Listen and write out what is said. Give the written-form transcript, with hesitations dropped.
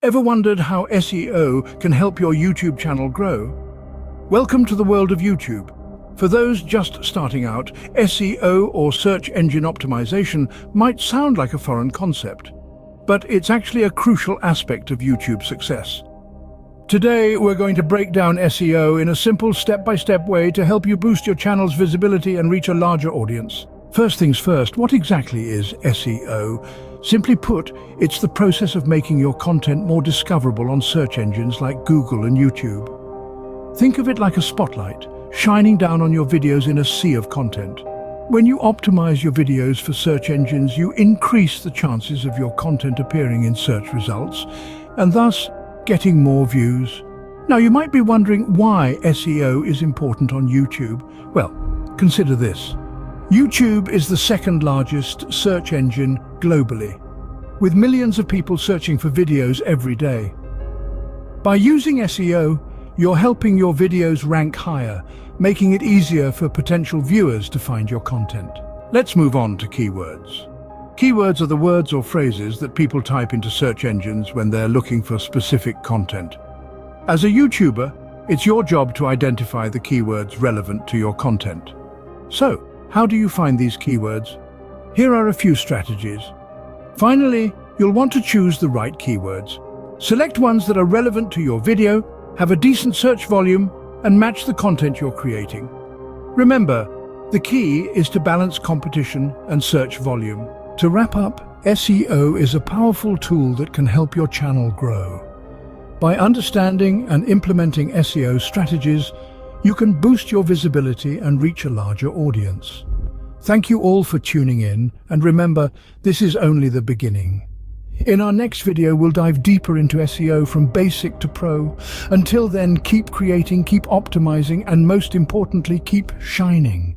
Ever wondered how SEO can help your YouTube channel grow? Welcome to the world of YouTube. For those just starting out, SEO or search engine optimization might sound like a foreign concept, but it's actually a crucial aspect of YouTube's success. Today, we're going to break down SEO in a simple step-by-step way to help you boost your channel's visibility and reach a larger audience. First things first, what exactly is SEO? Simply put, it's the process of making your content more discoverable on search engines like Google and YouTube. Think of it like a spotlight, shining down on your videos in a sea of content. When you optimize your videos for search engines, you increase the chances of your content appearing in search results, and thus getting more views. Now, you might be wondering why SEO is important on YouTube. Well, consider this. YouTube is the second largest search engine globally, with millions of people searching for videos every day. By using SEO, you're helping your videos rank higher, making it easier for potential viewers to find your content. Let's move on to keywords. Keywords are the words or phrases that people type into search engines when they're looking for specific content. As a YouTuber, it's your job to identify the keywords relevant to your content. So, how do you find these keywords? Here are a few strategies. Finally, you'll want to choose the right keywords. Select ones that are relevant to your video, have a decent search volume, and match the content you're creating. Remember, the key is to balance competition and search volume. To wrap up, SEO is a powerful tool that can help your channel grow. By understanding and implementing SEO strategies, you can boost your visibility and reach a larger audience. Thank you all for tuning in, and remember, this is only the beginning. In our next video, we'll dive deeper into SEO from basic to pro. Until then, keep creating, keep optimizing, and most importantly, keep shining.